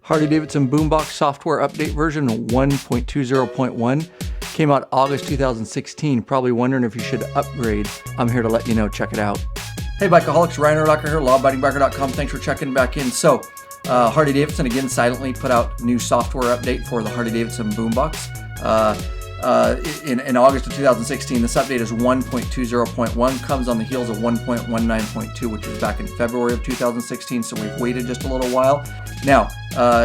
Harley Davidson Boombox software update version 1.20.1 came out August 2016. Probably wondering if you should upgrade. I'm here to let you know. Check it out. Hey Bikeaholics, Ryan Erlacher here, lawabidingbiker.com. Thanks for checking back in. So, Harley Davidson again silently put out new software update for the Harley Davidson Boombox. In August of 2016, this update is 1.20.1, comes on the heels of 1.19.2, which was back in February of 2016, so we've waited just a little while. Now,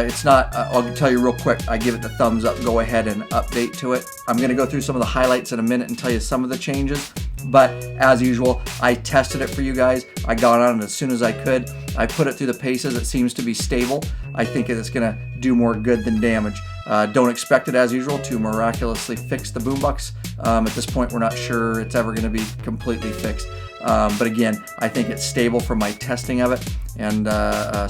it's not, I'll tell you real quick, I give it the thumbs up, go ahead and update to it. I'm going to go through some of the highlights in a minute and tell you some of the changes, but as usual, I tested it for you guys. I got on it as soon as I could. I put it through the paces. It seems to be stable. I think it's going to do more good than damage. Don't expect it, as usual, to miraculously fix the boombox. At this point, we're not sure it's ever going to be completely fixed. But again, I think it's stable from my testing of it. And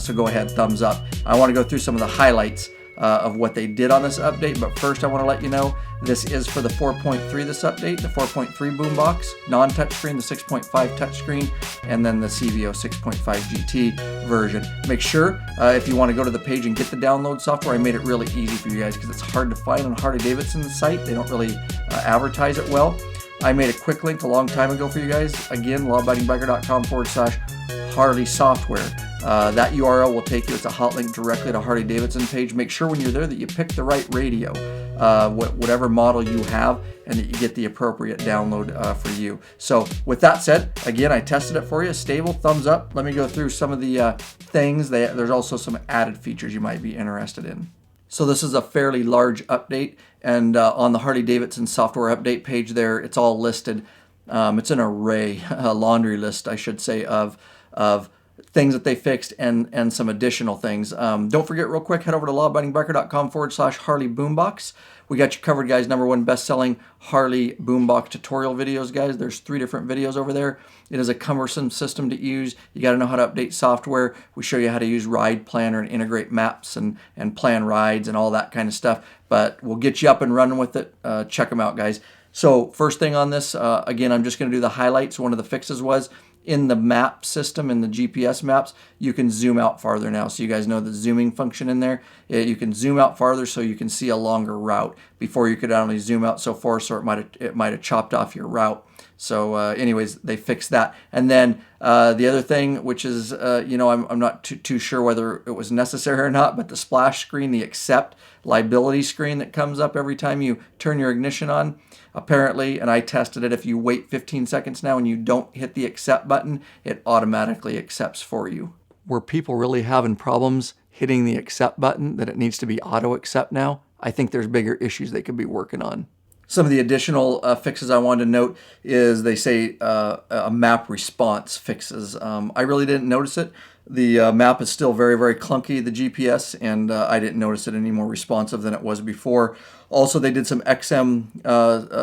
so go ahead, thumbs up. I want to go through some of the highlights of what they did on this update. But first, I want to let you know this is for the 4.3, this update, the 4.3 boombox, non-touchscreen, the 6.5 touchscreen, and then the CVO 6.5 GT version. Make sure if you want to go to the page and get the download software, I made it really easy for you guys because it's hard to find on Harley Davidson's site. They don't really advertise it well. I made a quick link a long time ago for you guys. Again, lawabidingbiker.com/Harley software. That URL will take you, it's a hot link directly to Harley Davidson page. Make sure when you're there that you pick the right radio, whatever model you have, and that you get the appropriate download for you. So with that said, again, I tested it for you, stable, thumbs up. Let me go through some of the things. There's also some added features you might be interested in. So this is a fairly large update, and on the Harley Davidson software update page there, it's all listed. It's an array, a laundry list, I should say, of things that they fixed and some additional things. Don't forget, real quick, head over to lawabidingbiker.com/Harley Boombox. We got you covered, guys. #1 best-selling Harley Boombox tutorial videos, guys. There's 3 different videos over there. It is a cumbersome system to use. You got to know how to update software. We show you how to use Ride Planner and integrate maps and plan rides and all that kind of stuff. But we'll get you up and running with it. Check them out, guys. So first thing on this, again, I'm just going to do the highlights. One of the fixes was in the map system, in the GPS maps, you can zoom out farther now. So you guys know the zooming function in there. You can zoom out farther so you can see a longer route. Before you could only zoom out so far, so it might have chopped off your route. So anyways, they fixed that. And then the other thing, which is, I'm not too sure whether it was necessary or not, but the splash screen, the accept liability screen that comes up every time you turn your ignition on, apparently, and I tested it, if you wait 15 seconds now and you don't hit the accept button, it automatically accepts for you. Were people really having problems hitting the accept button that it needs to be auto accept now? I think there's bigger issues they could be working on. Some of the additional fixes I wanted to note is they say a map response fixes. I really didn't notice it. The map is still very, very clunky, the GPS, and I didn't notice it any more responsive than it was before. Also, they did some XM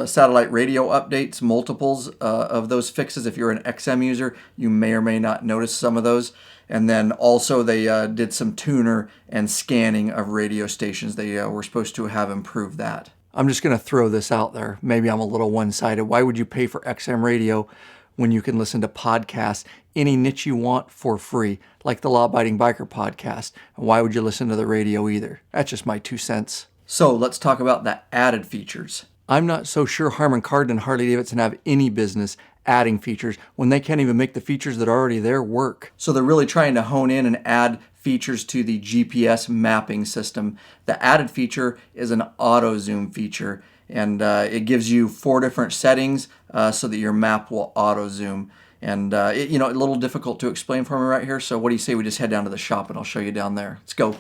satellite radio updates, multiples of those fixes. If you're an XM user, you may or may not notice some of those. And then also they did some tuner and scanning of radio stations. They were supposed to have improved that. I'm just going to throw this out there. Maybe I'm a little one-sided. Why would you pay for XM radio when you can listen to podcasts, any niche you want, for free, like the Law Abiding Biker podcast? And why would you listen to the radio either? That's just my 2 cents. So let's talk about the added features. I'm not so sure Harman Kardon and Harley Davidson have any business adding features when they can't even make the features that are already there work. So they're really trying to hone in and add features to the GPS mapping system. The added feature is an auto zoom feature, and it gives you 4 different settings so that your map will auto zoom. And a little difficult to explain for me right here. So what do you say we just head down to the shop and I'll show you down there. Let's go.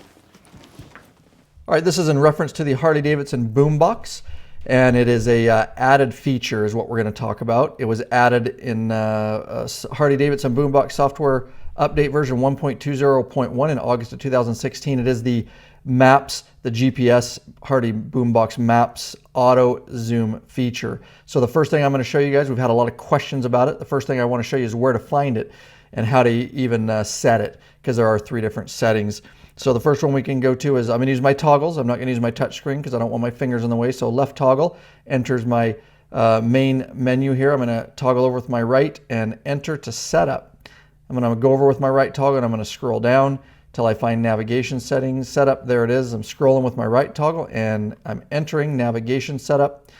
All right, this is in reference to the Harley Davidson Boombox, and it is a added feature is what we're going to talk about. It was added in Harley Davidson Boombox software update version 1.20.1 in August of 2016. It is the maps, the GPS Harley Boombox maps auto zoom feature. So the first thing I'm going to show you guys, we've had a lot of questions about it. The first thing I want to show you is where to find it and how to even set it, because there are 3 different settings. So the first one we can go to is, I'm going to use my toggles. I'm not going to use my touch screen because I don't want my fingers in the way. So left toggle enters my main menu here. I'm going to toggle over with my right and enter to setup. I'm going to go over with my right toggle and I'm going to scroll down till I find navigation settings, setup. There it is. I'm scrolling with my right toggle and I'm entering navigation setup.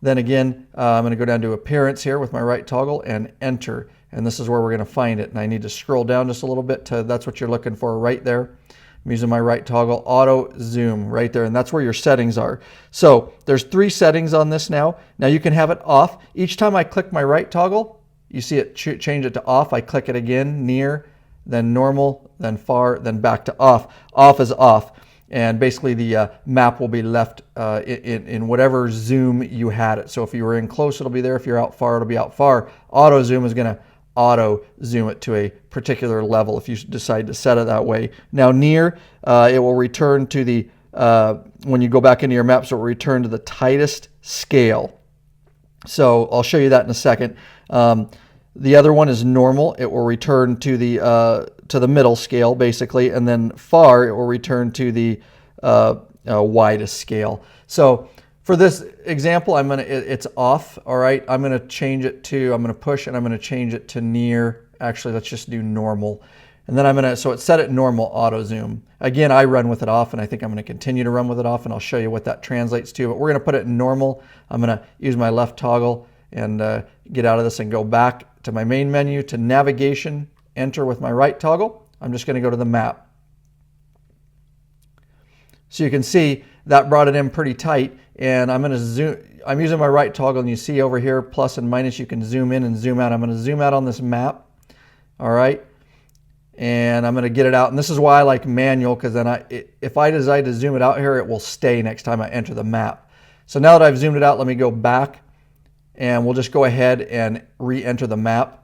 Then again, I'm going to go down to appearance here with my right toggle and enter. And this is where we're going to find it. And I need to scroll down just a little bit to, that's what you're looking for right there. I'm using my right toggle, auto zoom right there, and that's where your settings are. So there's 3 settings on this now. Now you can have it off. Each time I click my right toggle, you see it change it to off. I click it again, near, then normal, then far, then back to off. Off is off. And basically the map will be left in whatever zoom you had it. So if you were in close, it'll be there. If you're out far, it'll be out far. Auto zoom is going to auto zoom it to a particular level if you decide to set it that way. Now near, it will return to the, when you go back into your maps, it will return to the tightest scale. So I'll show you that in a second. The other one is normal. It will return to the middle scale basically, and then far it will return to the widest scale. So for this example, it's off. All right, I'm gonna change it to, I'm gonna push and I'm gonna change it to near. Actually, let's just do normal. And then so it's set at normal auto zoom. Again, I run with it off, and I think I'm gonna continue to run with it off, and I'll show you what that translates to. But we're gonna put it in normal. I'm gonna use my left toggle and get out of this and go back to my main menu to navigation, enter with my right toggle. I'm just gonna go to the map. So you can see that brought it in pretty tight, and I'm gonna zoom. I'm using my right toggle, and you see over here, plus and minus, you can zoom in and zoom out. I'm gonna zoom out on this map, all right? And I'm gonna get it out, and this is why I like manual, because then if I decide to zoom it out here, it will stay next time I enter the map. So now that I've zoomed it out, let me go back, and we'll just go ahead and re-enter the map.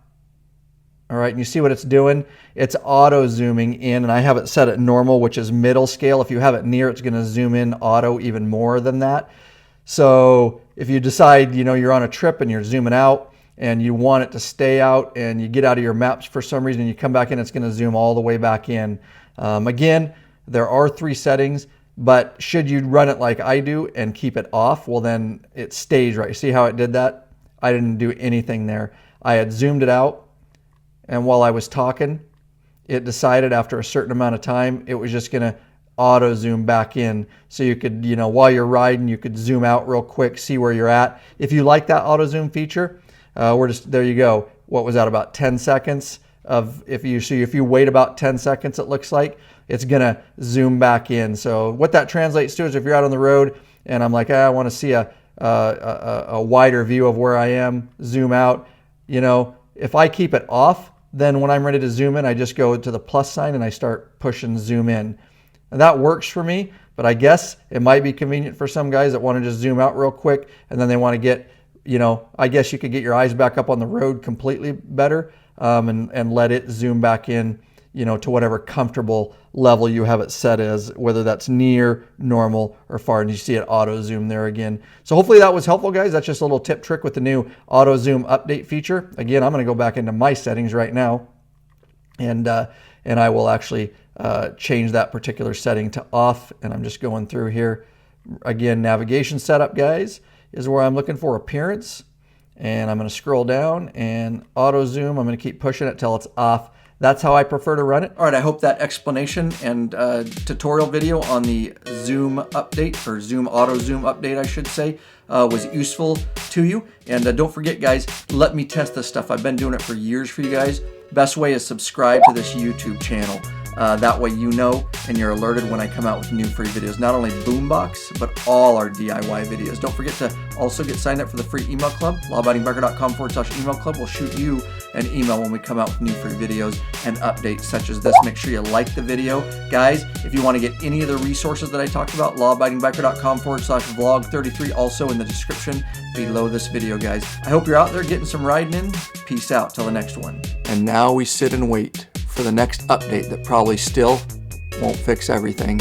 All right, and you see what it's doing? It's auto zooming in, and I have it set at normal, which is middle scale. If you have it near, it's gonna zoom in auto even more than that. So if you decide, you're on a trip and you're zooming out and you want it to stay out and you get out of your maps for some reason and you come back in, it's gonna zoom all the way back in. Again, there are 3 settings, but should you run it like I do and keep it off, well then it stays right. See how it did that? I didn't do anything there. I had zoomed it out, and while I was talking, it decided after a certain amount of time, it was just gonna auto zoom back in. So you could, while you're riding, you could zoom out real quick, see where you're at. If you like that auto zoom feature, there you go. What was that, about 10 seconds? If you wait about 10 seconds, it looks like, it's gonna zoom back in. So what that translates to is if you're out on the road and I'm like, I wanna see a wider view of where I am, zoom out, if I keep it off, then when I'm ready to zoom in, I just go to the plus sign and I start pushing zoom in. And that works for me, but I guess it might be convenient for some guys that want to just zoom out real quick and then they want to get, I guess you could get your eyes back up on the road completely better and let it zoom back in, to whatever comfortable level you have it set as, whether that's near, normal, or far, and you see it auto zoom there again. So hopefully that was helpful, guys. That's just a little tip trick with the new auto zoom update feature. Again, I'm going to go back into my settings right now, and I will actually change that particular setting to off, and I'm just going through here. Again, navigation setup, guys, is where I'm looking for appearance, and I'm going to scroll down and auto zoom. I'm going to keep pushing it till it's off. That's how I prefer to run it. All right, I hope that explanation and tutorial video on the zoom update, or zoom auto zoom update, I should say, was useful to you. And don't forget, guys, let me test this stuff. I've been doing it for years for you guys. Best way is subscribe to this YouTube channel. That way you know and you're alerted when I come out with new free videos. Not only Boombox, but all our DIY videos. Don't forget to also get signed up for the free email club. lawabidingbiker.com/email club will shoot you an email when we come out with new free videos and updates such as this. Make sure you like the video. Guys, if you want to get any of the resources that I talked about, lawabidingbiker.com/vlog33, also in the description below this video, guys. I hope you're out there getting some riding in. Peace out till the next one. And now we sit and wait for the next update that probably still won't fix everything.